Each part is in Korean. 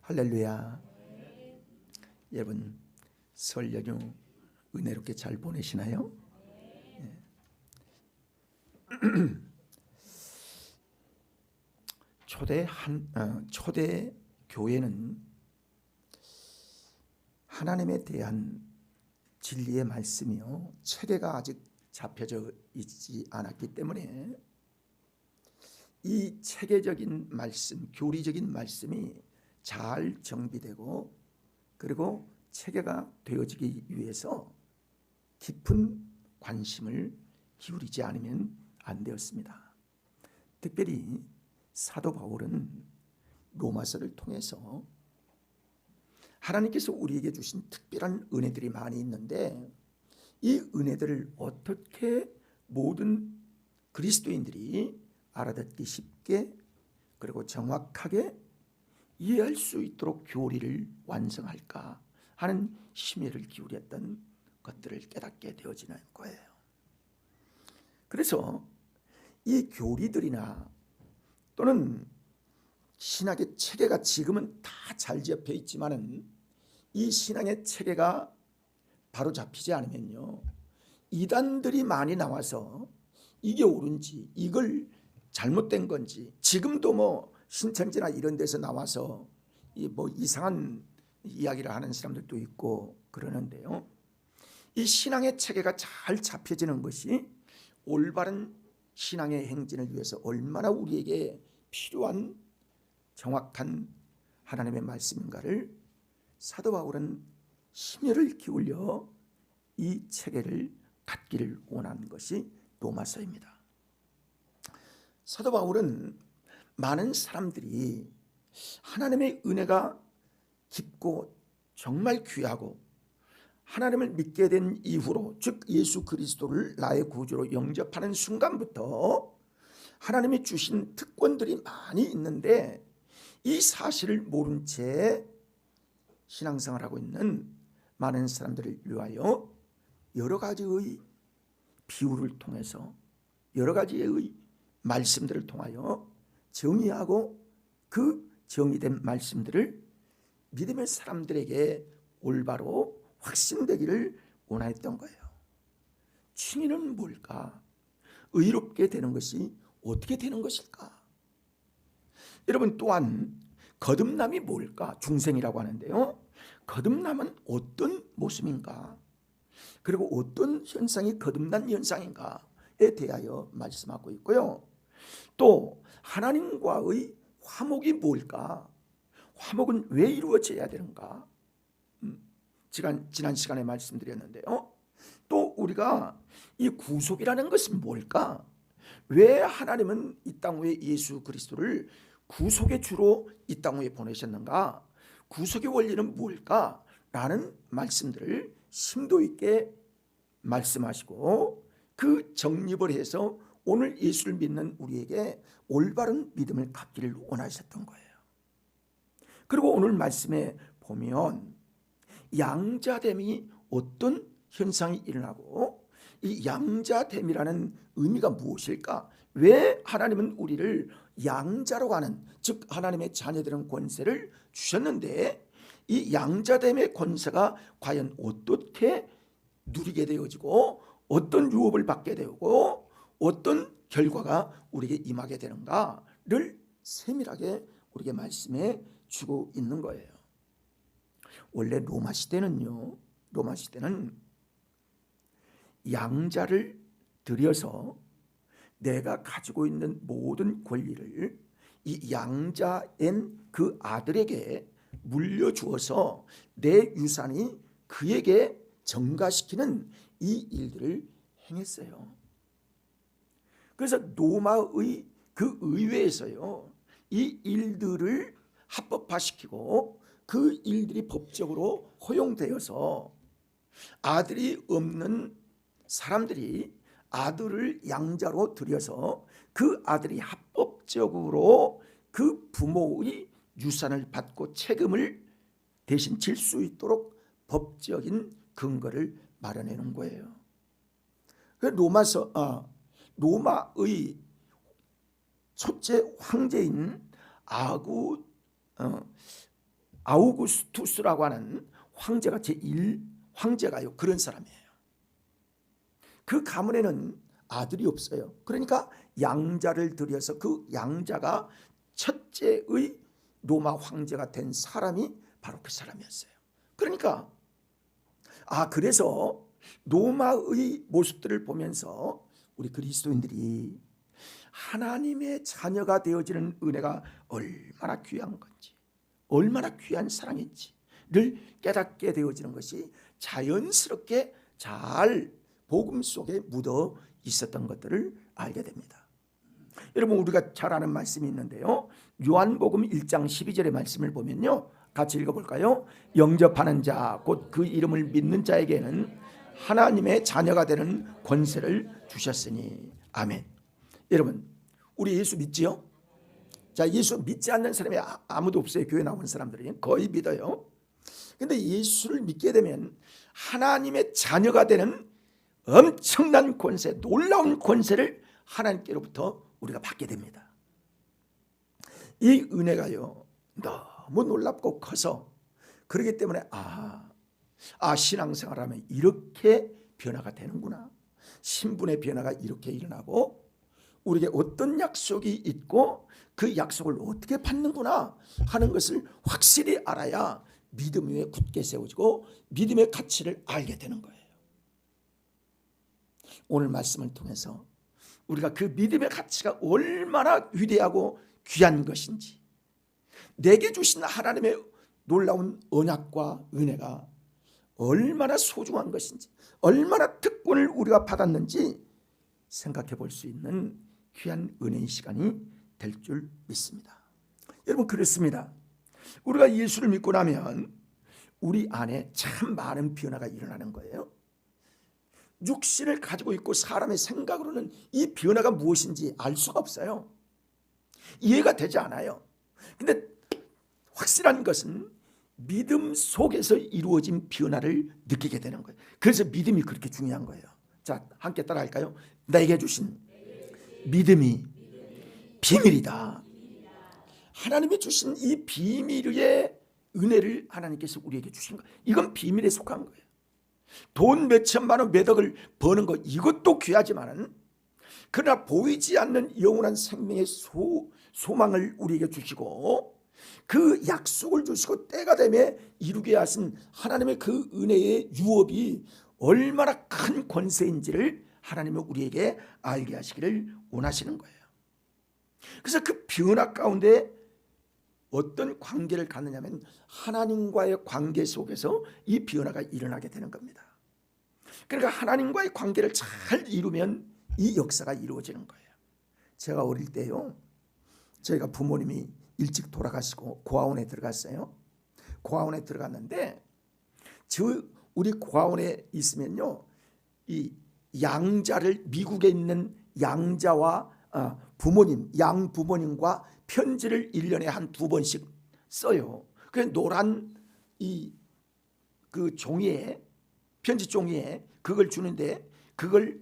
할렐루야. 여러분 설 연휴 은혜롭게 잘 보내시나요? 초대 교회는 하나님에 대한 진리의 말씀이요 체계가 아직 잡혀져 있지 않았기 때문에 이 체계적인 말씀, 교리적인 말씀이 잘 정비되고 그리고 체계가 되어지기 위해서 깊은 관심을 기울이지 않으면 안 되었습니다. 특별히 사도 바울은 로마서를 통해서 하나님께서 우리에게 주신 특별한 은혜들이 많이 있는데 이 은혜들을 어떻게 모든 그리스도인들이 알아듣기 쉽게 그리고 정확하게 이해할 수 있도록 교리를 완성할까 하는 심혈을 기울였던 것들을 깨닫게 되어지는 거예요. 그래서 이 교리들이나 또는 신학의 체계가 지금은 다 잘 잡혀 있지만은 이 신앙의 체계가 바로 잡히지 않으면요 이단들이 많이 나와서 이게 옳은지 이걸 잘못된 건지 지금도 신천지나 이런 데서 나와서 이상한 이야기를 하는 사람들도 있고 그러는데요. 이 신앙의 체계가 잘 잡혀지는 것이 올바른 신앙의 행진을 위해서 얼마나 우리에게 필요한 정확한 하나님의 말씀인가를 사도 바울은 심혈을 기울여 이 체계를 갖기를 원하는 것이 로마서입니다. 사도 바울은 많은 사람들이 하나님의 은혜가 깊고 정말 귀하고 하나님을 믿게 된 이후로 즉 예수 그리스도를 나의 구주로 영접하는 순간부터 하나님이 주신 특권들이 많이 있는데 이 사실을 모른 채 신앙생활하고 있는 많은 사람들을 위하여 여러 가지의 비유를 통해서 여러 가지의 말씀들을 통하여 정의하고 그 정의된 말씀들을 믿음의 사람들에게 올바로 확신되기를 원했던 거예요. 칭의는 뭘까? 의롭게 되는 것이 어떻게 되는 것일까? 여러분 또한 거듭남이 뭘까? 중생이라고 하는데요. 거듭남은 어떤 모습인가? 그리고 어떤 현상이 거듭난 현상인가에 대하여 말씀하고 있고요. 또 하나님과의 화목이 뭘까? 화목은 왜 이루어져야 되는가? 지난 시간에 말씀드렸는데요. 또 우리가 이 구속이라는 것은 뭘까? 왜 하나님은 이 땅 위에 예수 그리스도를 구속의 주로 이 땅 위에 보내셨는가? 구속의 원리는 뭘까? 라는 말씀들을 심도 있게 말씀하시고 그 정립을 해서 오늘 예수를 믿는 우리에게 올바른 믿음을 갖기를 원하셨던 거예요. 그리고 오늘 말씀에 보면 양자됨이 어떤 현상이 일어나고 이 양자됨이라는 의미가 무엇일까? 왜 하나님은 우리를 양자로 하는 즉 하나님의 자녀되는 권세를 주셨는데 이 양자됨의 권세가 과연 어떻게 누리게 되어지고 어떤 유업을 받게 되고 어떤 결과가 우리에게 임하게 되는가를 세밀하게 우리에게 말씀해 주고 있는 거예요. 원래 로마 시대는 양자를 들여서 내가 가지고 있는 모든 권리를 이 양자인 그 아들에게 물려주어서 내 유산이 그에게 전가시키는 이 일들을 행했어요. 그래서 로마의 그 의회에서요 이 일들을 합법화시키고 그 일들이 법적으로 허용되어서 아들이 없는 사람들이 아들을 양자로 들여서 그 아들이 합법적으로 그 부모의 유산을 받고 책임을 대신 질 수 있도록 법적인 근거를 마련해 놓은 거예요. 로마의 첫째 황제인 아우구스투스라고 하는 황제가 제1 황제가요, 그런 사람이에요. 그 가문에는 아들이 없어요. 그러니까 양자를 들여서 그 양자가 첫째의 로마 황제가 된 사람이 바로 그 사람이었어요. 그러니까 그래서 로마의 모습들을 보면서 우리 그리스도인들이 하나님의 자녀가 되어지는 은혜가 얼마나 귀한 건지, 얼마나 귀한 사랑인지를 깨닫게 되어지는 것이 자연스럽게 잘 복음 속에 묻어 있었던 것들을 알게 됩니다. 여러분, 우리가 잘 아는 말씀이 있는데요, 요한복음 1장 12절의 말씀을 보면요, 같이 읽어볼까요? 영접하는 자, 곧 그 이름을 믿는 자에게는 하나님의 자녀가 되는 권세를 주셨으니. 아멘. 여러분, 우리 예수 믿지요? 자, 예수 믿지 않는 사람이 아무도 없어요. 교회 나온 사람들이 거의 믿어요. 근데 예수를 믿게 되면 하나님의 자녀가 되는 엄청난 권세, 놀라운 권세를 하나님께로부터 우리가 받게 됩니다. 이 은혜가요, 너무 놀랍고 커서, 그렇기 때문에 신앙생활하면 이렇게 변화가 되는구나, 신분의 변화가 이렇게 일어나고, 우리에게 어떤 약속이 있고 그 약속을 어떻게 받는구나 하는 것을 확실히 알아야 믿음 위에 굳게 세워지고 믿음의 가치를 알게 되는 거예요. 오늘 말씀을 통해서 우리가 그 믿음의 가치가 얼마나 위대하고 귀한 것인지, 내게 주신 하나님의 놀라운 언약과 은혜가 얼마나 소중한 것인지, 얼마나 특권을 우리가 받았는지 생각해 볼 수 있는 귀한 은혜의 시간이 될 줄 믿습니다. 여러분, 그렇습니다. 우리가 예수를 믿고 나면 우리 안에 참 많은 변화가 일어나는 거예요. 육신을 가지고 있고 사람의 생각으로는 이 변화가 무엇인지 알 수가 없어요. 이해가 되지 않아요. 근데 확실한 것은 믿음 속에서 이루어진 변화를 느끼게 되는 거예요. 그래서 믿음이 그렇게 중요한 거예요. 자, 함께 따라 할까요? 나에게 주신 믿음이 비밀이다. 하나님이 주신 이 비밀의 은혜를 하나님께서 우리에게 주신 거예요. 이건 비밀에 속한 거예요. 돈 몇천만 원 몇 억을 버는 거, 이것도 귀하지만, 그러나 보이지 않는 영원한 생명의 소망을 우리에게 주시고 그 약속을 주시고 때가 되면 이루게 하신 하나님의 그 은혜의 유업이 얼마나 큰 권세인지를 하나님은 우리에게 알게 하시기를 원하시는 거예요. 그래서 그 변화 가운데 어떤 관계를 갖느냐면 하나님과의 관계 속에서 이 변화가 일어나게 되는 겁니다. 그러니까 하나님과의 관계를 잘 이루면 이 역사가 이루어지는 거예요. 제가 어릴 때요, 저희가 부모님이 일찍 돌아가시고 고아원에 들어갔어요. 고아원에 들어갔는데 우리 고아원에 있으면요, 이 양자를, 미국에 있는 양자와 부모님, 양 부모님과 편지를 1년에 한 2번씩 써요. 그 노란 그 종이에, 편지 종이에 그걸 주는데, 그걸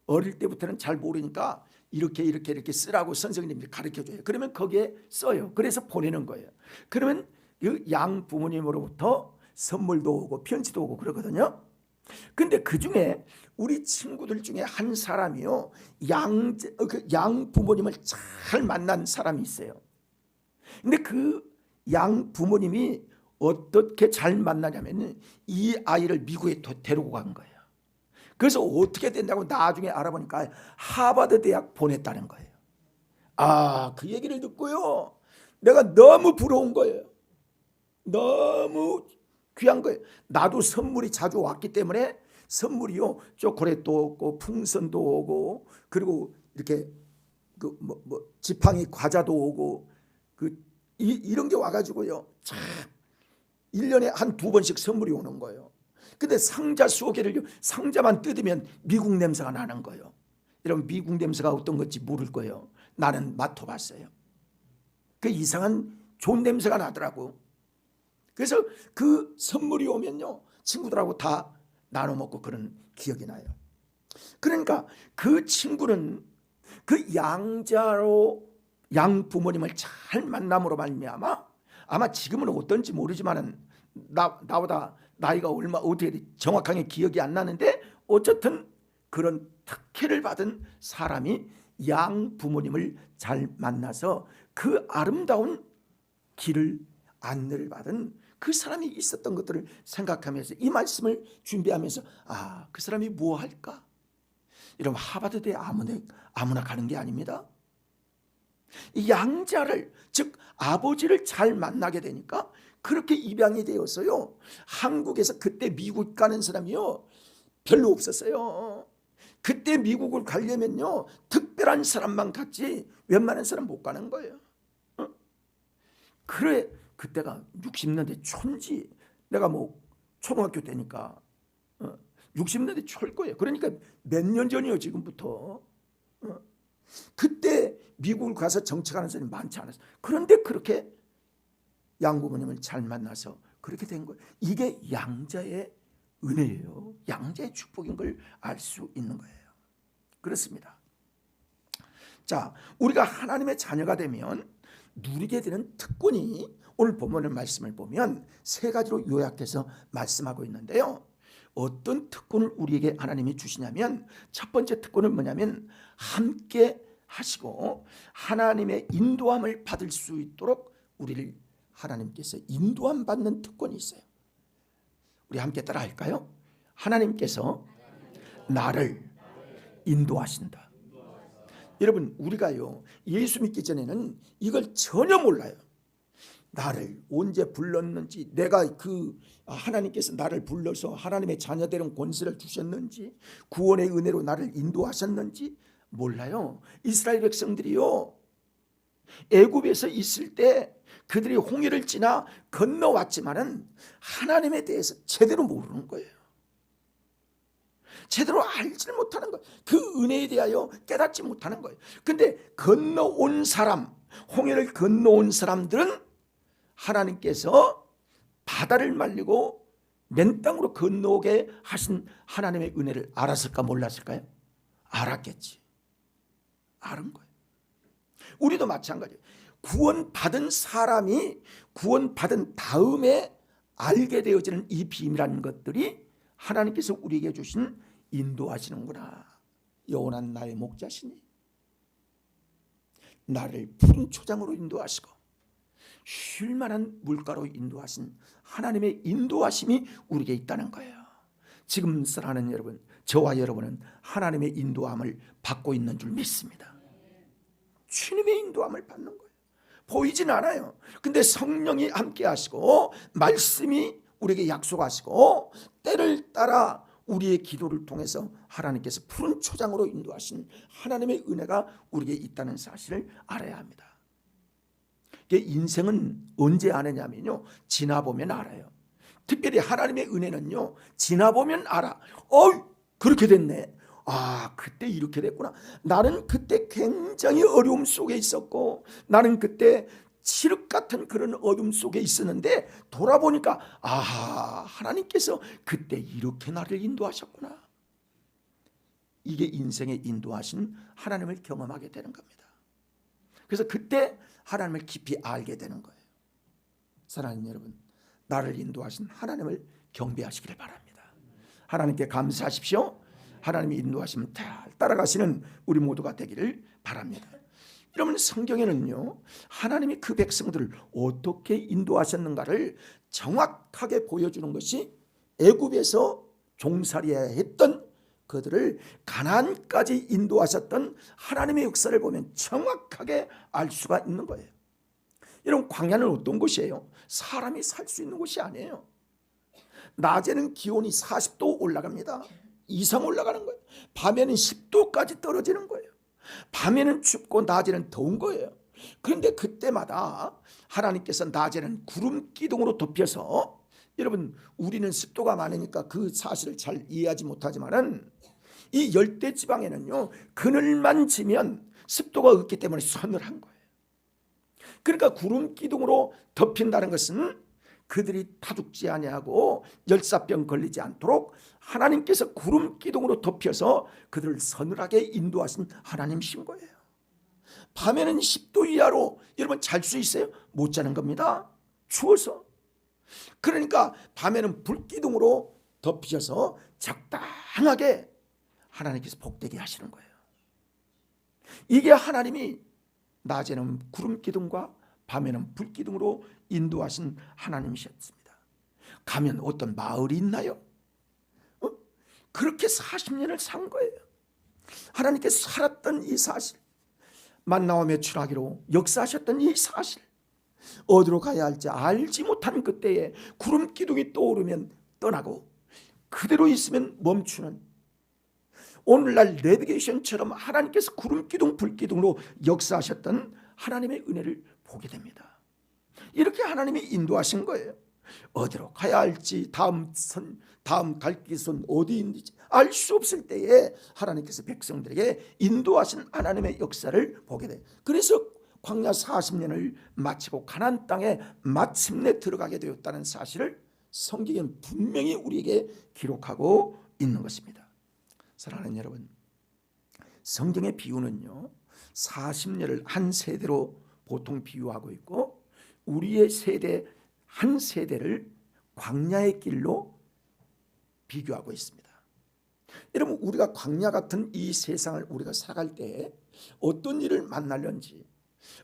어릴 때부터는 잘 모르니까 이렇게 쓰라고 선생님들이 가르쳐줘요. 그러면 거기에 써요. 그래서 보내는 거예요. 그러면 그 양 부모님으로부터 선물도 오고 편지도 오고 그러거든요. 근데 그 중에 우리 친구들 중에 한 사람이요, 양 부모님을 잘 만난 사람이 있어요. 근데 그 양 부모님이 어떻게 잘 만나냐면 이 아이를 미국에 데리고 간 거예요. 그래서 어떻게 된다고 나중에 알아보니까 하버드 대학 보냈다는 거예요. 그 얘기를 듣고요, 내가 너무 부러운 거예요. 너무 귀한 거예요. 나도 선물이 자주 왔기 때문에, 선물이요, 초콜릿도 오고 풍선도 오고, 그리고 이렇게 지팡이 과자도 오고, 이런 게 와가지고요, 참 1년에 한 2번씩 선물이 오는 거예요. 근데 상자 속에를, 상자만 뜯으면 미국 냄새가 나는 거예요. 여러분, 미국 냄새가 어떤 건지 모를 거예요. 나는 맡아봤어요. 그 이상한 좋은 냄새가 나더라고. 그래서 그 선물이 오면요, 친구들하고 다 나눠 먹고 그런 기억이 나요. 그러니까 그 친구는 그 양 부모님을 잘 만남으로 말미암아 아마 지금은 어떤지 모르지만은 나보다 나이가 얼마 어떻게 정확하게 기억이 안 나는데 어쨌든 그런 특혜를 받은 사람이 양 부모님을 잘 만나서 그 아름다운 길을 안내를 받은 그 사람이 있었던 것들을 생각하면서 이 말씀을 준비하면서 그 사람이 뭐 할까? 여러분, 하버드대 아무나 가는 게 아닙니다. 이 양자를, 즉 아버지를 잘 만나게 되니까 그렇게 입양이 되었어요. 한국에서 그때 미국 가는 사람이요 별로 없었어요. 그때 미국을 가려면요 특별한 사람만 갔지 웬만한 사람 못 가는 거예요. 그래, 그때가 60년대 초인지, 내가 뭐 초등학교 때니까 60년대 초일 거예요. 그러니까 몇 년 전이에요 지금부터. 그때 미국을 가서 정착하는 사람이 많지 않았어요. 그런데 그렇게 양부모님을 잘 만나서 그렇게 된 거예요. 이게 양자의 은혜예요. 양자의 축복인 걸 알 수 있는 거예요. 그렇습니다. 자, 우리가 하나님의 자녀가 되면 누리게 되는 특권이 오늘 본문의 말씀을 보면 세 가지로 요약해서 말씀하고 있는데요. 어떤 특권을 우리에게 하나님이 주시냐면 첫 번째 특권은 뭐냐면 함께 하시고 하나님의 인도함을 받을 수 있도록 우리를 하나님께서 인도함 받는 특권이 있어요. 우리 함께 따라 할까요? 하나님께서 나를 인도하신다. 여러분, 우리가요 예수 믿기 전에는 이걸 전혀 몰라요. 나를 언제 불렀는지, 내가 하나님께서 나를 불러서 하나님의 자녀되는 권세를 주셨는지, 구원의 은혜로 나를 인도하셨는지 몰라요. 이스라엘 백성들이요 애굽에서 있을 때 그들이 홍해를 지나 건너왔지만은 하나님에 대해서 제대로 모르는 거예요. 제대로 알지를 못하는 거예요. 그 은혜에 대하여 깨닫지 못하는 거예요. 근데 건너온 사람, 홍해를 건너온 사람들은 하나님께서 바다를 말리고 맨 땅으로 건너오게 하신 하나님의 은혜를 알았을까 몰랐을까요? 알았겠지. 알은 거예요. 우리도 마찬가지예요. 구원받은 사람이 구원받은 다음에 알게 되어지는 이 비밀한 것들이 하나님께서 우리에게 주신 인도하시는구나. 영원한 나의 목자시니 나를 푸른 초장으로 인도하시고 쉴만한 물가로 인도하신 하나님의 인도하심이 우리에게 있다는 거예요. 지금 사랑하는 여러분, 저와 여러분은 하나님의 인도함을 받고 있는 줄 믿습니다. 주님의 인도함을 받는 거예요. 보이진 않아요. 근데 성령이 함께 하시고 말씀이 우리에게 약속하시고 때를 따라 우리의 기도를 통해서 하나님께서 푸른 초장으로 인도하신 하나님의 은혜가 우리에게 있다는 사실을 알아야 합니다. 인생은 언제 아느냐면요 지나보면 알아요. 특별히 하나님의 은혜는요 지나보면 알아. 그렇게 됐네. 그때 이렇게 됐구나. 나는 그때 굉장히 어려움 속에 있었고, 나는 그때 칠흑 같은 그런 어둠 속에 있었는데 돌아보니까 하나님께서 그때 이렇게 나를 인도하셨구나. 이게 인생의 인도하신 하나님을 경험하게 되는 겁니다. 그래서 그때 하나님을 깊이 알게 되는 거예요. 사랑하는 여러분, 나를 인도하신 하나님을 경배하시기를 바랍니다. 하나님께 감사하십시오. 하나님이 인도하시면 따라가시는 우리 모두가 되기를 바랍니다. 여러분, 성경에는요 하나님이 그 백성들을 어떻게 인도하셨는가를 정확하게 보여주는 것이 애굽에서 종살이해야 했던 그들을 가나안까지 인도하셨던 하나님의 역사를 보면 정확하게 알 수가 있는 거예요. 여러분, 광야는 어떤 곳이에요? 사람이 살 수 있는 곳이 아니에요. 낮에는 기온이 40도 올라갑니다. 이상 올라가는 거예요. 밤에는 10도까지 떨어지는 거예요. 밤에는 춥고 낮에는 더운 거예요. 그런데 그때마다 하나님께서 낮에는 구름 기둥으로 덮여서, 여러분 우리는 습도가 많으니까 그 사실을 잘 이해하지 못하지만은 이 열대 지방에는요 그늘만 지면 습도가 없기 때문에 서늘한 거예요. 그러니까 구름 기둥으로 덮인다는 것은 그들이 타죽지 아니하고 열사병 걸리지 않도록 하나님께서 구름 기둥으로 덮여서 그들을 서늘하게 인도하신 하나님이신 거예요. 밤에는 10도 이하로 여러분 잘 수 있어요? 못 자는 겁니다. 추워서. 그러니까 밤에는 불기둥으로 덮이셔서 적당하게 하나님께서 복되게 하시는 거예요. 이게 하나님이 낮에는 구름기둥과 밤에는 불기둥으로 인도하신 하나님이셨습니다. 가면 어떤 마을이 있나요? 그렇게 40년을 산 거예요. 하나님께서 살았던 이 사실, 만나와 매출하기로 역사하셨던 이 사실, 어디로 가야 할지 알지 못하는 그때에 구름 기둥이 떠오르면 떠나고 그대로 있으면 멈추는, 오늘날 내비게이션처럼 하나님께서 구름 기둥 불기둥으로 역사하셨던 하나님의 은혜를 보게 됩니다. 이렇게 하나님이 인도하신 거예요. 어디로 가야 할지, 다음 갈 길은 어디인지 알 수 없을 때에 하나님께서 백성들에게 인도하신 하나님의 역사를 보게 돼요. 그래서 광야 40년을 마치고 가나안 땅에 마침내 들어가게 되었다는 사실을 성경은 분명히 우리에게 기록하고 있는 것입니다. 사랑하는 여러분, 성경의 비유는요 40년을 한 세대로 보통 비유하고 있고, 우리의 세대 한 세대를 광야의 길로 비교하고 있습니다. 여러분, 우리가 광야 같은 이 세상을 우리가 살아갈 때 어떤 일을 만나려는지,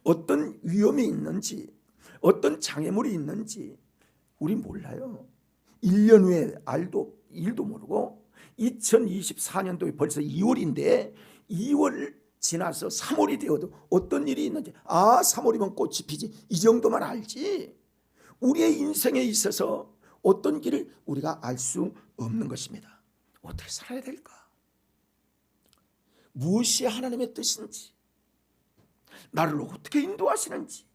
어떤 위험이 있는지, 어떤 장애물이 있는지 우리 몰라요. 1년 후에 일도 모르고 2024년도에 벌써 2월인데 2월 지나서 3월이 되어도 어떤 일이 있는지, 3월이면 꽃이 피지, 이 정도만 알지 우리의 인생에 있어서 어떤 길을 우리가 알 수 없는 것입니다. 어떻게 살아야 될까? 무엇이 하나님의 뜻인지, 나를 어떻게 인도하시는지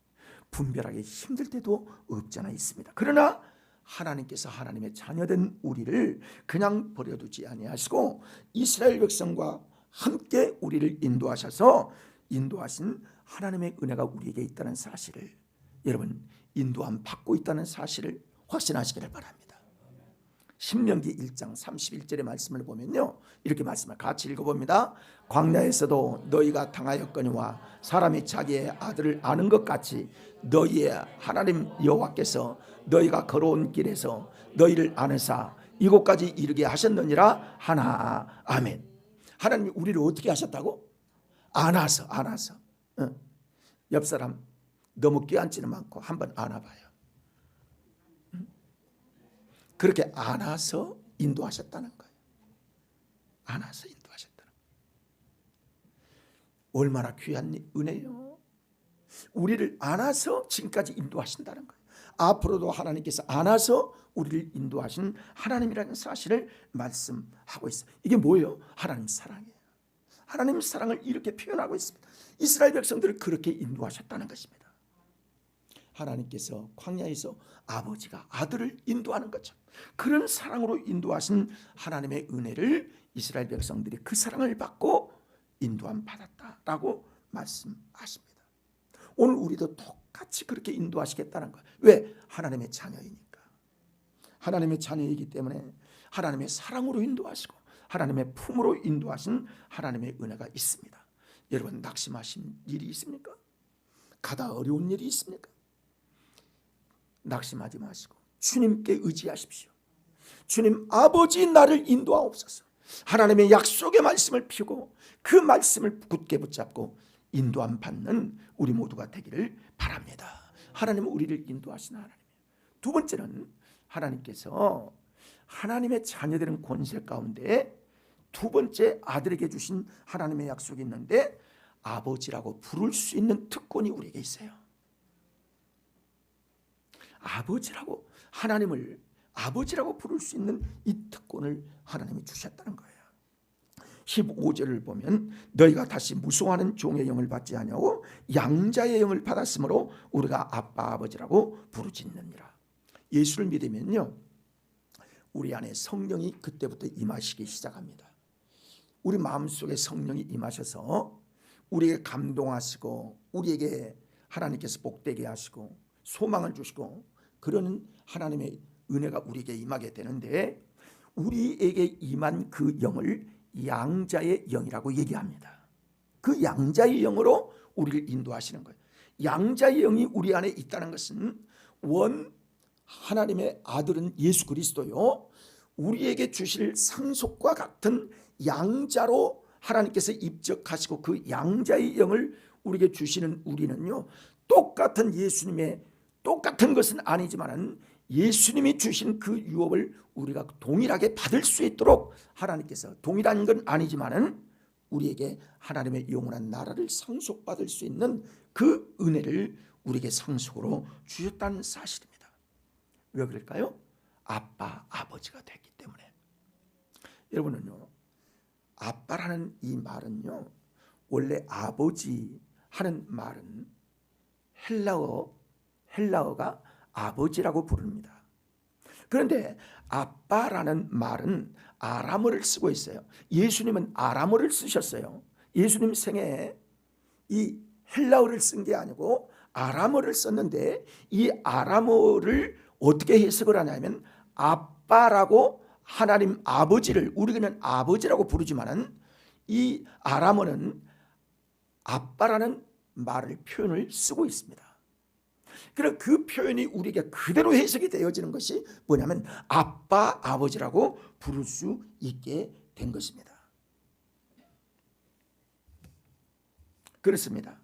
분별하기 힘들 때도 없지 않아 있습니다. 그러나 하나님께서 하나님의 자녀된 우리를 그냥 버려두지 아니하시고 이스라엘 백성과 함께 우리를 인도하셔서 인도하신 하나님의 은혜가 우리에게 있다는 사실을, 여러분 인도함 받고 있다는 사실을 확신하시기를 바랍니다. 신명기 1장 31절의 말씀을 보면요 이렇게 말씀을 같이 읽어봅니다. 광야에서도 너희가 당하였거니와 사람이 자기의 아들을 아는 것 같이 너희의 하나님 여호와께서 너희가 걸어온 길에서 너희를 아느사 이곳까지 이르게 하셨느니라 하나. 아멘. 하나님이 우리를 어떻게 하셨다고? 안아서. 옆 사람 너무 끼얹지는 않고 한번 안아봐요. 그렇게 안아서 인도하셨다는 거예요. 안아서 인도하셨다는 거예요. 얼마나 귀한 은혜요. 우리를 안아서 지금까지 인도하신다는 거예요. 앞으로도 하나님께서 안아서 우리를 인도하신 하나님이라는 사실을 말씀하고 있어요. 이게 뭐예요? 하나님 사랑이에요. 하나님 사랑을 이렇게 표현하고 있습니다. 이스라엘 백성들을 그렇게 인도하셨다는 것입니다. 하나님께서 광야에서 아버지가 아들을 인도하는 것처럼 그런 사랑으로 인도하신 하나님의 은혜를 이스라엘 백성들이 그 사랑을 받고 인도함 받았다라고 말씀하십니다. 오늘 우리도 똑같이 그렇게 인도하시겠다는 거예요. 왜? 하나님의 자녀이니까. 하나님의 자녀이기 때문에 하나님의 사랑으로 인도하시고 하나님의 품으로 인도하신 하나님의 은혜가 있습니다. 여러분 낙심하신 일이 있습니까? 가다 어려운 일이 있습니까? 낙심하지 마시고 주님께 의지하십시오. 주님 아버지 나를 인도하옵소서. 하나님의 약속의 말씀을 피우고 그 말씀을 굳게 붙잡고 인도함 받는 우리 모두가 되기를 바랍니다. 하나님은 우리를 인도하시는 하나님이에요. 두 번째는 하나님께서 하나님의 자녀되는 권세 가운데 두 번째 아들에게 주신 하나님의 약속이 있는데 아버지라고 부를 수 있는 특권이 우리에게 있어요. 아버지라고, 하나님을 아버지라고 부를 수 있는 이 특권을 하나님이 주셨다는 거예요. 15절을 보면 너희가 다시 무소하는 종의 영을 받지 아니하고 양자의 영을 받았으므로 우리가 아빠 아버지라고 부르짖느니라. 예수를 믿으면요 우리 안에 성령이 그때부터 임하시기 시작합니다. 우리 마음속에 성령이 임하셔서 우리에게 감동하시고 우리에게 하나님께서 복되게 하시고 소망을 주시고 그러는 하나님의 은혜가 우리에게 임하게 되는데, 우리에게 임한 그 영을 양자의 영이라고 얘기합니다. 그 양자의 영으로 우리를 인도하시는 거예요. 양자의 영이 우리 안에 있다는 것은 원 하나님의 아들은 예수 그리스도요, 우리에게 주실 상속과 같은 양자로 하나님께서 입적하시고 그 양자의 영을 우리에게 주시는 우리는요, 똑같은 예수님의 똑같은 것은 아니지만은 예수님이 주신 그 유업을 우리가 동일하게 받을 수 있도록 하나님께서, 동일한 건 아니지만은 우리에게 하나님의 영원한 나라를 상속받을 수 있는 그 은혜를 우리에게 상속으로 주셨다는 사실입니다. 왜 그럴까요? 아빠, 아버지가 됐기 때문에. 여러분은요, 아빠라는 이 말은요, 원래 아버지 하는 말은 헬라어가 아버지라고 부릅니다. 그런데 아빠라는 말은 아람어를 쓰고 있어요. 예수님은 아람어를 쓰셨어요. 예수님 생애에 이 헬라어를 쓴 게 아니고 아람어를 썼는데, 이 아람어를 어떻게 해석을 하냐면, 아빠라고 하나님 아버지를 우리는 아버지라고 부르지만은 이 아람어는 아빠라는 말을 표현을 쓰고 있습니다. 그럼 그 표현이 우리에게 그대로 해석이 되어지는 것이 뭐냐면 아빠, 아버지라고 부를 수 있게 된 것입니다. 그렇습니다.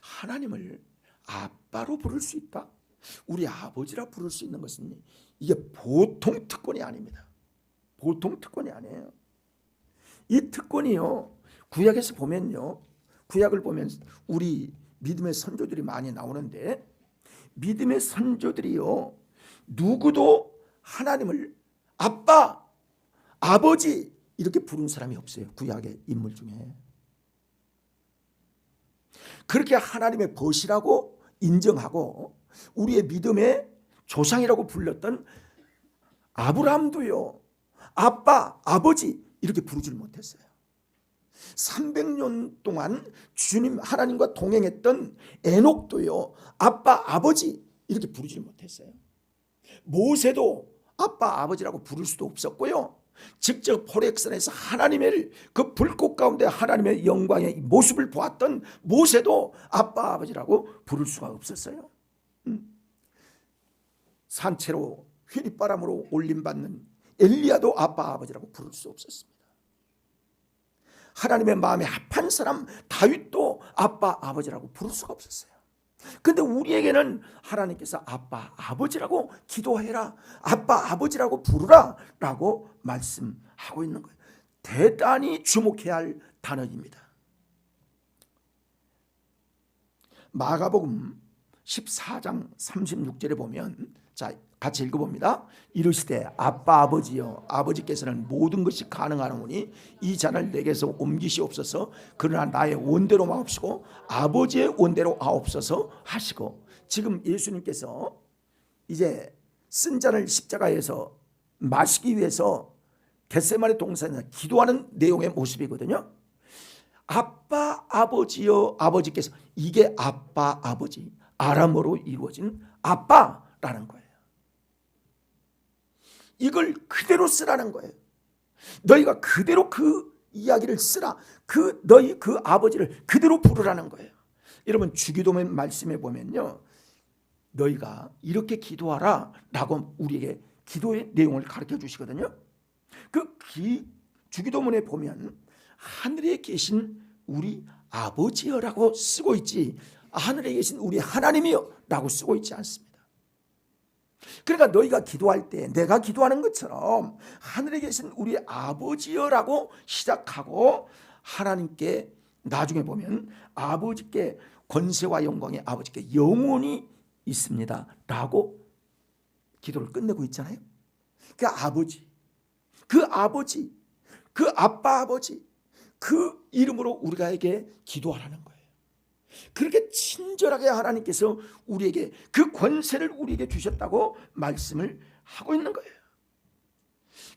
하나님을 아빠로 부를 수 있다? 우리 아버지라 부를 수 있는 것은 이게 보통 특권이 아닙니다. 보통 특권이 아니에요. 이 특권이요, 구약에서 보면요, 구약을 보면 우리 믿음의 선조들이 많이 나오는데, 믿음의 선조들이요, 누구도 하나님을 아빠, 아버지 이렇게 부른 사람이 없어요. 구약의 인물 중에. 그렇게 하나님의 벗이라고 인정하고 우리의 믿음의 조상이라고 불렀던 아브라함도요, 아빠, 아버지 이렇게 부르질 못했어요. 300년 동안 주님 하나님과 동행했던 에녹도요, 아빠, 아버지 이렇게 부르질 못했어요. 모세도 아빠, 아버지라고 부를 수도 없었고요, 직접 호렙산에서 하나님의 그 불꽃 가운데 하나님의 영광의 모습을 보았던 모세도 아빠, 아버지라고 부를 수가 없었어요. 산채로 휘리바람으로 올림받는 엘리야도 아빠, 아버지라고 부를 수 없었습니다. 하나님의 마음에 합한 사람 다윗도 아빠, 아버지라고 부를 수가 없었어요. 그런데 우리에게는 하나님께서 아빠, 아버지라고 기도해라, 아빠, 아버지라고 부르라 라고 말씀하고 있는 거예요. 대단히 주목해야 할 단어입니다. 마가복음 14장 36절에 보면, 자, 같이 읽어봅니다. 이르시되 아빠, 아버지여, 아버지께서는 모든 것이 가능하노니 이 잔을 내게서 옮기시옵소서. 그러나 나의 원대로 마옵시고 아버지의 원대로 하옵소서 하시고, 지금 예수님께서 이제 쓴 잔을 십자가에서 마시기 위해서 겟세마네 동산에서 기도하는 내용의 모습이거든요. 아빠, 아버지여, 아버지께서, 이게 아빠, 아버지, 아람어로 이루어진 아빠라는 거예요. 이걸 그대로 쓰라는 거예요. 너희가 그대로 그 이야기를 쓰라. 너희 그 아버지를 그대로 부르라는 거예요. 여러분, 주기도문 말씀에 보면요, 너희가 이렇게 기도하라 라고 우리에게 기도의 내용을 가르쳐 주시거든요. 그 주기도문에 보면 하늘에 계신 우리 아버지여라고 쓰고 있지, 하늘에 계신 우리 하나님이여 라고 쓰고 있지 않습니다. 그러니까 너희가 기도할 때 내가 기도하는 것처럼 하늘에 계신 우리 아버지여라고 시작하고, 하나님께 나중에 보면 아버지께 권세와 영광의 아버지께 영원히 있습니다 라고 기도를 끝내고 있잖아요. 그 아버지, 그 아버지, 그 아빠, 아버지, 그 이름으로 우리가에게 기도하라는 거예요. 그렇게 친절하게 하나님께서 우리에게 그 권세를 우리에게 주셨다고 말씀을 하고 있는 거예요.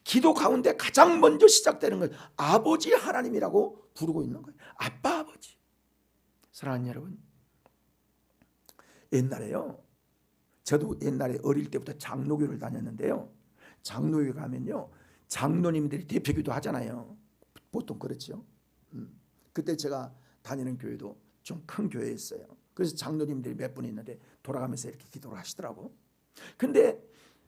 기도 가운데 가장 먼저 시작되는 건 아버지 하나님이라고 부르고 있는 거예요. 아빠, 아버지. 사랑하는 여러분, 옛날에요, 저도 옛날에 어릴 때부터 장로교를 다녔는데요, 장로교 가면요, 장로님들이 대표기도 하잖아요. 보통 그렇죠. 그때 제가 다니는 교회도 좀 큰 교회였어요. 그래서 장로님들이 몇 분 있는데 돌아가면서 이렇게 기도를 하시더라고. 근데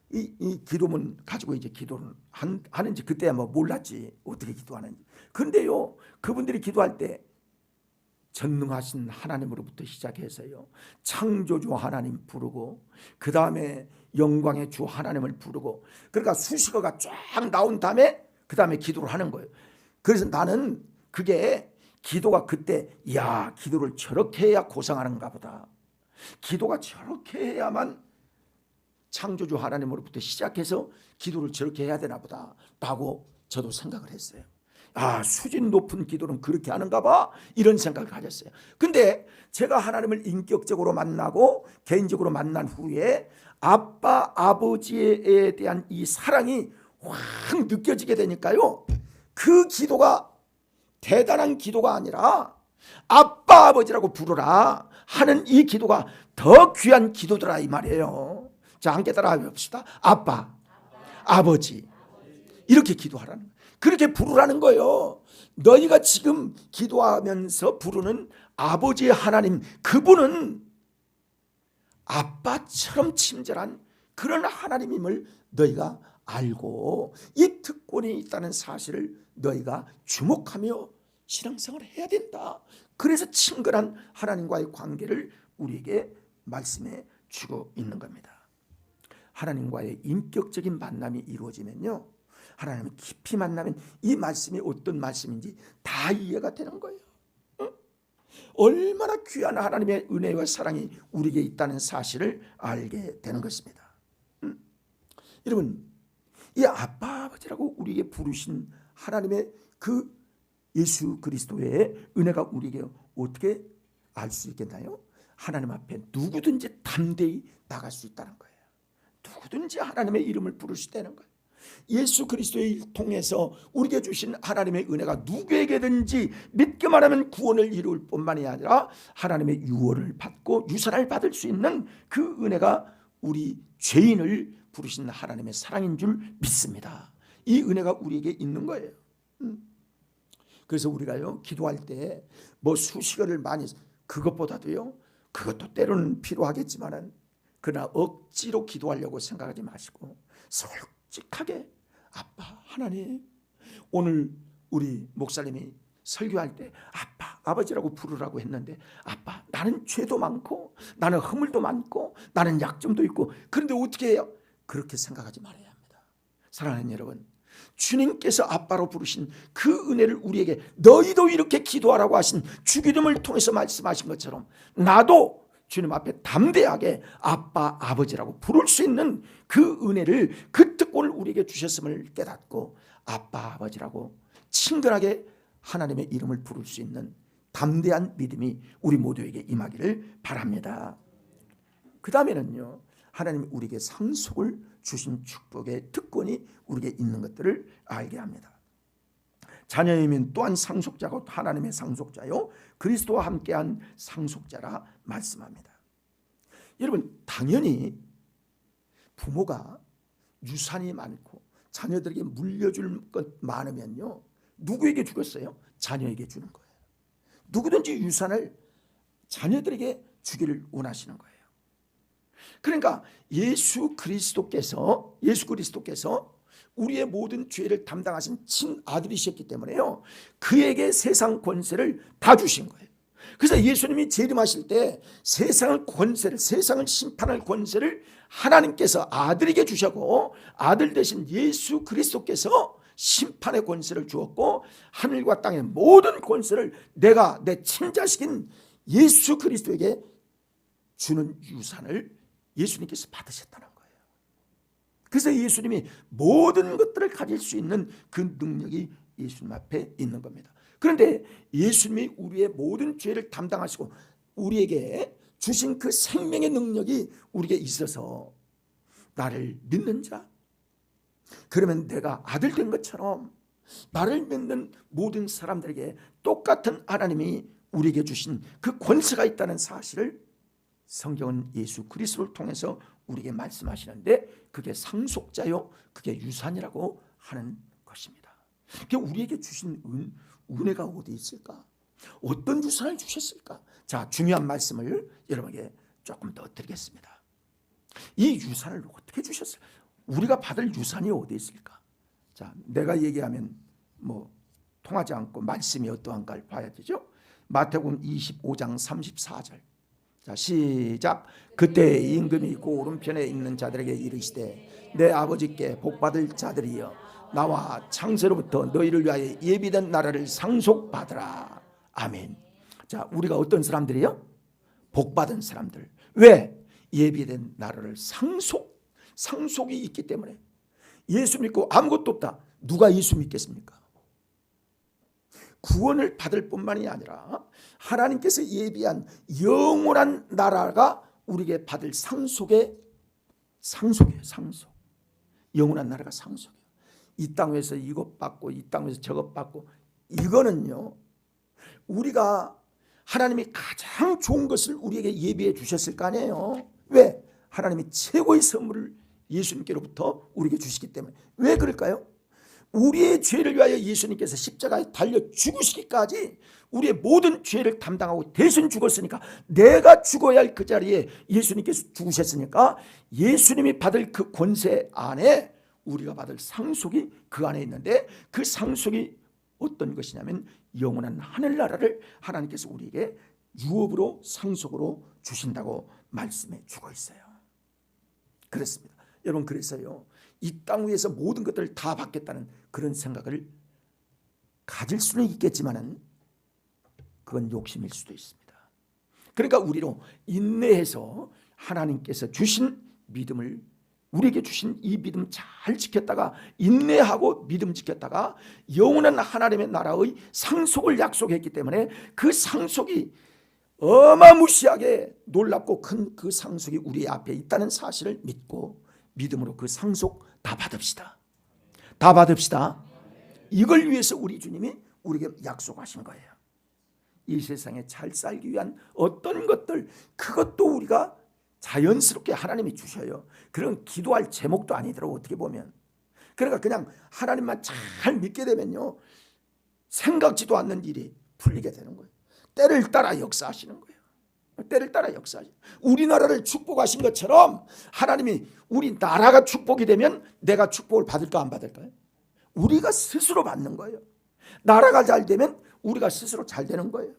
이 기도문 가지고 이제 기도를 하는지 그때야 뭐 몰랐지, 어떻게 기도하는지. 근데요, 그분들이 기도할 때 전능하신 하나님으로부터 시작해서요, 창조주 하나님 부르고, 그 다음에 영광의 주 하나님을 부르고, 그러니까 수식어가 쫙 나온 다음에 그 다음에 기도를 하는 거예요. 그래서 나는 그게 기도가 그때, 야, 기도를 저렇게 해야 고상하는가 보다, 기도가 저렇게 해야만 창조주 하나님으로부터 시작해서 기도를 저렇게 해야 되나 보다 라고 저도 생각을 했어요. 아, 수준 높은 기도는 그렇게 하는가 봐, 이런 생각을 가졌어요. 근데 제가 하나님을 인격적으로 만나고 개인적으로 만난 후에 아빠, 아버지에 대한 이 사랑이 확 느껴지게 되니까요, 그 기도가 대단한 기도가 아니라 아빠, 아버지라고 부르라 하는 이 기도가 더 귀한 기도더라, 이 말이에요. 자, 함께 따라 해봅시다. 아빠, 아버지, 이렇게 기도하라는 거예요. 그렇게 부르라는 거예요. 너희가 지금 기도하면서 부르는 아버지 하나님, 그분은 아빠처럼 친절한 그런 하나님임을 너희가 알고 이 특권이 있다는 사실을 너희가 주목하며 신앙생활을 해야 된다. 그래서 친근한 하나님과의 관계를 우리에게 말씀해 주고 있는 겁니다. 하나님과의 인격적인 만남이 이루어지면요, 하나님을 깊이 만나면 이 말씀이 어떤 말씀인지 다 이해가 되는 거예요. 얼마나 귀한 하나님의 은혜와 사랑이 우리에게 있다는 사실을 알게 되는 것입니다. 여러분, 이 아빠, 아버지라고 우리에게 부르신 하나님의 그 예수 그리스도의 은혜가 우리에게 어떻게 알 수 있겠나요? 하나님 앞에 누구든지 담대히 나갈 수 있다는 거예요. 누구든지 하나님의 이름을 부를 수 있다는 거예요. 예수 그리스도를 통해서 우리에게 주신 하나님의 은혜가 누구에게든지 믿기만 하면 구원을 이룰 뿐만이 아니라 하나님의 유월을 받고 유산을 받을 수 있는 그 은혜가 우리 죄인을 부르신 하나님의 사랑인 줄 믿습니다. 이 은혜가 우리에게 있는 거예요. 그래서 우리가요, 기도할 때 뭐 수식어를 많이, 그것보다도요, 그것도 때로는 필요하겠지만은 그러나 억지로 기도하려고 생각하지 마시고 솔직하게, 아빠 하나님, 오늘 우리 목사님이 설교할 때 아빠, 아버지라고 부르라고 했는데, 아빠, 나는 죄도 많고 나는 허물도 많고 나는 약점도 있고, 그런데 어떻게 해요? 그렇게 생각하지 말아야 합니다. 사랑하는 여러분, 주님께서 아빠로 부르신 그 은혜를 우리에게 너희도 이렇게 기도하라고 하신 주기름을 통해서 말씀하신 것처럼 나도 주님 앞에 담대하게 아빠, 아버지라고 부를 수 있는 그 은혜를, 그 특권을 우리에게 주셨음을 깨닫고 아빠, 아버지라고 친근하게 하나님의 이름을 부를 수 있는 담대한 믿음이 우리 모두에게 임하기를 바랍니다. 그 다음에는요, 하나님이 우리에게 상속을 주신 축복의 특권이 우리에게 있는 것들을 알게 합니다. 자녀이면 또한 상속자고 하나님의 상속자요, 그리스도와 함께한 상속자라 말씀합니다. 여러분, 당연히 부모가 유산이 많고 자녀들에게 물려줄 것 많으면요, 누구에게 주겠어요? 자녀에게 주는 거예요. 누구든지 유산을 자녀들에게 주기를 원하시는 거예요. 그러니까 예수 그리스도께서 우리의 모든 죄를 담당하신 친아들이셨기 때문에요, 그에게 세상 권세를 다 주신 거예요. 그래서 예수님이 재림하실 때 세상을 심판할 권세를 하나님께서 아들에게 주셨고, 아들 대신 예수 그리스도께서 심판의 권세를 주었고, 하늘과 땅의 모든 권세를 내가 내 친자식인 예수 그리스도에게 주는 유산을 예수님께서 받으셨다는 거예요. 그래서 예수님이 모든 것들을 가질 수 있는 그 능력이 예수님 앞에 있는 겁니다. 그런데 예수님이 우리의 모든 죄를 담당하시고 우리에게 주신 그 생명의 능력이 우리에게 있어서 나를 믿는 자, 그러면 내가 아들 된 것처럼 나를 믿는 모든 사람들에게 똑같은 하나님이 우리에게 주신 그 권세가 있다는 사실을 성경은 예수 그리스도를 통해서 우리에게 말씀하시는데, 그게 상속자요, 그게 유산이라고 하는 것입니다. 그게 우리에게 주신 은혜가 어디 있을까? 어떤 유산을 주셨을까? 자, 중요한 말씀을 여러분에게 조금 더 드리겠습니다. 이 유산을 어떻게 주셨어요? 우리가 받을 유산이 어디 있을까? 자, 내가 얘기하면 뭐 통하지 않고 말씀이 어떠한가를 봐야 되죠. 마태복음 25장 34절. 자, 시작. 그때 임금이 그 오른편에 있는 자들에게 이르시되 내 아버지께 복받을 자들이여 나와 창세로부터 너희를 위하여 예비된 나라를 상속받으라. 아멘. 자, 우리가 어떤 사람들이요? 복받은 사람들. 왜? 예비된 나라를 상속이 있기 때문에. 예수 믿고 아무것도 없다. 누가 예수 믿겠습니까? 구원을 받을 뿐만이 아니라 하나님께서 예비한 영원한 나라가 우리에게 받을 상속이에요. 상속. 영원한 나라가 상속이에요. 이 땅에서 이것 받고 이 땅에서 저것 받고, 이거는요, 우리가 하나님이 가장 좋은 것을 우리에게 예비해 주셨을 거 아니에요. 왜? 하나님이 최고의 선물을 예수님께로부터 우리에게 주시기 때문에. 왜 그럴까요? 우리의 죄를 위하여 예수님께서 십자가에 달려 죽으시기까지 우리의 모든 죄를 담당하고 대신 죽었으니까, 내가 죽어야 할 그 자리에 예수님께서 죽으셨으니까 예수님이 받을 그 권세 안에 우리가 받을 상속이 그 안에 있는데, 그 상속이 어떤 것이냐면 영원한 하늘나라를 하나님께서 우리에게 유업으로 상속으로 주신다고 말씀해 주고 있어요. 그렇습니다. 여러분, 그래서요, 이 땅 위에서 모든 것들을 다 받겠다는 그런 생각을 가질 수는 있겠지만은 그건 욕심일 수도 있습니다. 그러니까 우리로 인내해서 하나님께서 주신 믿음을, 우리에게 주신 이 믿음 잘 지켰다가, 인내하고 믿음 지켰다가 영원한 하나님의 나라의 상속을 약속했기 때문에 그 상속이 어마무시하게 놀랍고 큰 그 상속이 우리 앞에 있다는 사실을 믿고 믿음으로 그 상속 다 받읍시다. 다 받읍시다. 이걸 위해서 우리 주님이 우리에게 약속하신 거예요. 이 세상에 잘 살기 위한 어떤 것들, 그것도 우리가 자연스럽게 하나님이 주셔요. 그런 기도할 제목도 아니더라고, 어떻게 보면. 그러니까 그냥 하나님만 잘 믿게 되면요, 생각지도 않는 일이 풀리게 되는 거예요. 때를 따라 역사하시는 거예요. 때를 따라 역사하시는. 우리나라를 축복하신 것처럼 하나님이 우리 나라가 축복이 되면 내가 축복을 받을까 안 받을까요? 우리가 스스로 받는 거예요. 나라가 잘 되면 우리가 스스로 잘 되는 거예요.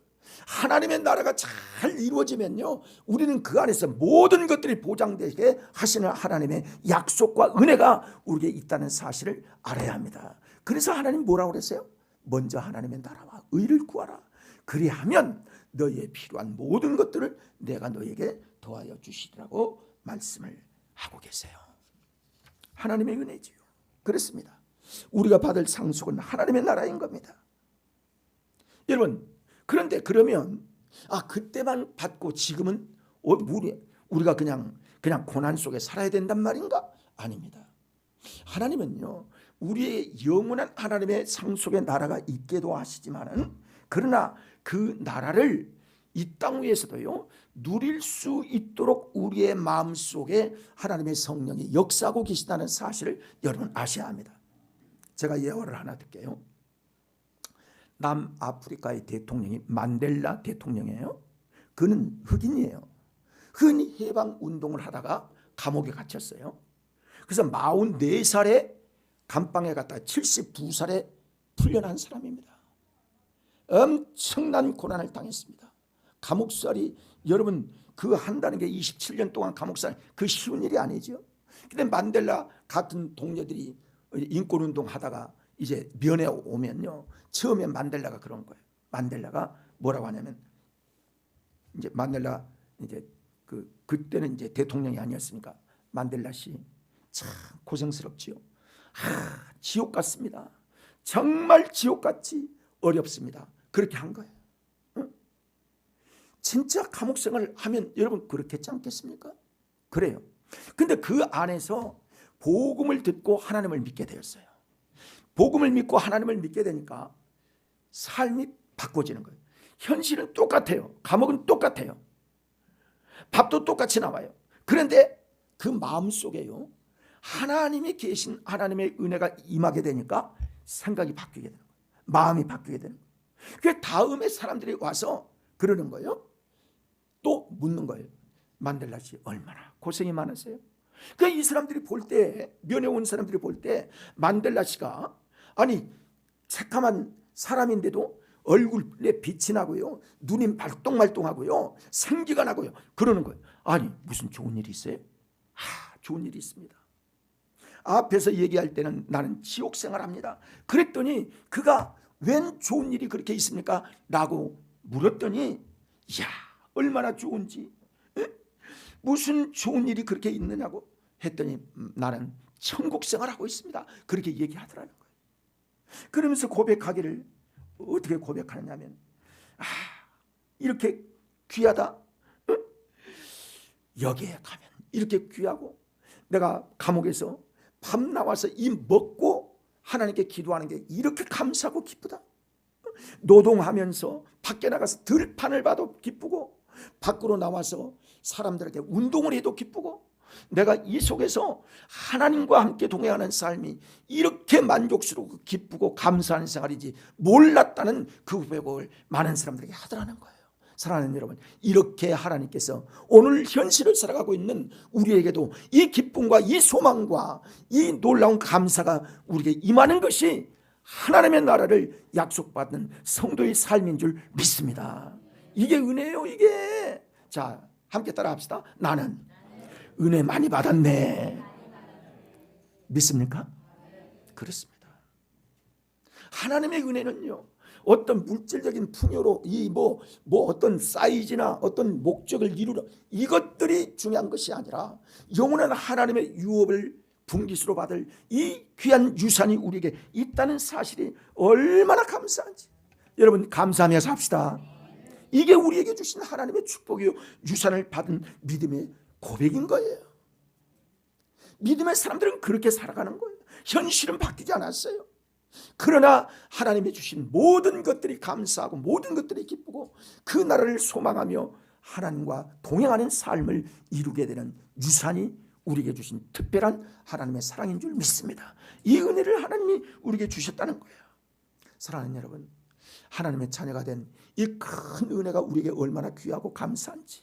하나님의 나라가 잘 이루어지면요, 우리는 그 안에서 모든 것들이 보장되게 하시는 하나님의 약속과 은혜가 우리에게 있다는 사실을 알아야 합니다. 그래서 하나님 뭐라고 그랬어요? 먼저 하나님의 나라와 의를 구하라. 그리하면 너희의 필요한 모든 것들을 내가 너희에게 더하여 주시리라고 말씀을 하고 계세요. 하나님의 은혜지요. 그렇습니다. 우리가 받을 상속은 하나님의 나라인 겁니다. 여러분, 그런데 그러면 그때만 받고 지금은 우리가 그냥 고난 속에 살아야 된단 말인가? 아닙니다. 하나님은요, 우리의 영원한 하나님의 상속의 나라가 있게도 하시지만은, 그러나 그 나라를 이 땅 위에서도요 누릴 수 있도록 우리의 마음속에 하나님의 성령이 역사하고 계시다는 사실을 여러분 아셔야 합니다. 제가 예화를 하나 들게요. 남아프리카의 대통령이 만델라 대통령이에요. 그는 흑인이에요. 흑인이 해방운동을 하다가 감옥에 갇혔어요. 그래서 44살에 감방에 갔다가 72살에 풀려난 사람입니다. 엄청난 고난을 당했습니다. 감옥살이, 여러분, 그 한다는 게 27년 동안 감옥살, 그 쉬운 일이 아니죠. 근데 만델라 같은 동료들이 인권운동 하다가 이제 면회 오면요, 처음에 만델라가 그런 거예요. 만델라가 뭐라고 하냐면, 이제 만델라 이제 그때는 이제 대통령이 아니었으니까 만델라 씨 참 고생스럽지요. 지옥 같습니다. 정말 지옥같이 어렵습니다. 그렇게 한 거예요. 진짜 감옥 생활을 하면 여러분 그렇겠지 않겠습니까? 그래요. 근데 그 안에서 복음을 듣고 하나님을 믿게 되었어요. 복음을 믿고 하나님을 믿게 되니까 삶이 바꿔지는 거예요. 현실은 똑같아요. 감옥은 똑같아요. 밥도 똑같이 나와요. 그런데 그 마음속에요, 하나님이 계신 하나님의 은혜가 임하게 되니까 생각이 바뀌게 되는 거예요. 마음이 바뀌게 되는 거예요. 그 다음에 사람들이 와서 그러는 거예요. 또 묻는 거예요. 만델라 씨 얼마나 고생이 많으세요. 그러니까 이 사람들이 볼 때, 면회 온 사람들이 볼 때 만델라 씨가 아니 새카만 사람인데도 얼굴에 빛이 나고요, 눈이 말똥말똥하고요, 생기가 나고요, 그러는 거예요. 아니 무슨 좋은 일이 있어요? 좋은 일이 있습니다. 앞에서 얘기할 때는 나는 지옥 생활합니다. 그랬더니 그가 웬 좋은 일이 그렇게 있습니까? 라고 물었더니 이야 얼마나 좋은지, 무슨 좋은 일이 그렇게 있느냐고 했더니 나는 천국 생활하고 있습니다. 그렇게 얘기하더라는 거예요. 그러면서 고백하기를 어떻게 고백하느냐면 이렇게 귀하다, 여기에 가면 이렇게 귀하고, 내가 감옥에서 밤 나와서 이 먹고 하나님께 기도하는 게 이렇게 감사하고 기쁘다. 노동하면서 밖에 나가서 들판을 봐도 기쁘고, 밖으로 나와서 사람들에게 운동을 해도 기쁘고, 내가 이 속에서 하나님과 함께 동행하는 삶이 이렇게 만족스럽고 기쁘고 감사하는 생활이지 몰랐다는 그 고백을 많은 사람들에게 하더라는 거예요. 사랑하는 여러분, 이렇게 하나님께서 오늘 현실을 살아가고 있는 우리에게도 이 기쁨과 이 소망과 이 놀라운 감사가 우리에게 임하는 것이 하나님의 나라를 약속받는 성도의 삶인 줄 믿습니다. 이게 은혜예요, 이게. 자, 함께 따라 합시다. 나는 은혜 많이 받았네. 믿습니까? 그렇습니다. 하나님의 은혜는요, 어떤 물질적인 풍요로 어떤 사이즈나 어떤 목적을 이루려, 이것들이 중요한 것이 아니라 영원한 하나님의 유업을 분기수로 받을 이 귀한 유산이 우리에게 있다는 사실이 얼마나 감사한지 여러분 감사하며 삽시다. 이게 우리에게 주신 하나님의 축복이요, 유산을 받은 믿음의 고백인 거예요. 믿음의 사람들은 그렇게 살아가는 거예요. 현실은 바뀌지 않았어요. 그러나 하나님이 주신 모든 것들이 감사하고 모든 것들이 기쁘고 그 나라를 소망하며 하나님과 동행하는 삶을 이루게 되는 유산이 우리에게 주신 특별한 하나님의 사랑인 줄 믿습니다. 이 은혜를 하나님이 우리에게 주셨다는 거예요. 사랑하는 여러분, 하나님의 자녀가 된 이 큰 은혜가 우리에게 얼마나 귀하고 감사한지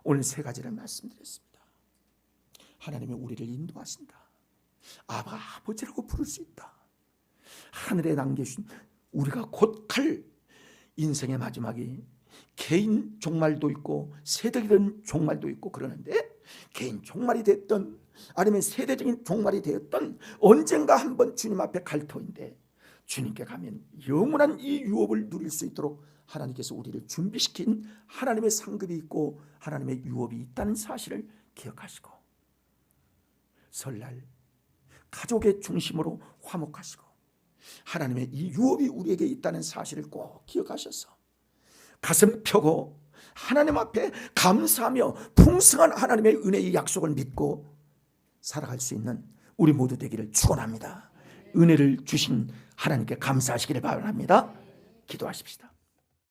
오늘 세 가지를 말씀드렸습니다. 하나님이 우리를 인도하신다. 아버지라고 부를 수 있다. 하늘에 남겨주신 우리가 곧 갈 인생의 마지막이 개인 종말도 있고 세대적인 종말도 있고 그러는데, 개인 종말이 됐던 아니면 세대적인 종말이 되었던 언젠가 한번 주님 앞에 갈 터인데, 주님께 가면 영원한 이 유업을 누릴 수 있도록 하나님께서 우리를 준비시킨 하나님의 상급이 있고 하나님의 유업이 있다는 사실을 기억하시고, 설날 가족의 중심으로 화목하시고 하나님의 이 유업이 우리에게 있다는 사실을 꼭 기억하셔서 가슴 펴고 하나님 앞에 감사하며 풍성한 하나님의 은혜의 약속을 믿고 살아갈 수 있는 우리 모두 되기를 축원합니다. 은혜를 주신 하나님께 감사하시기를 바랍니다. 기도하십시다.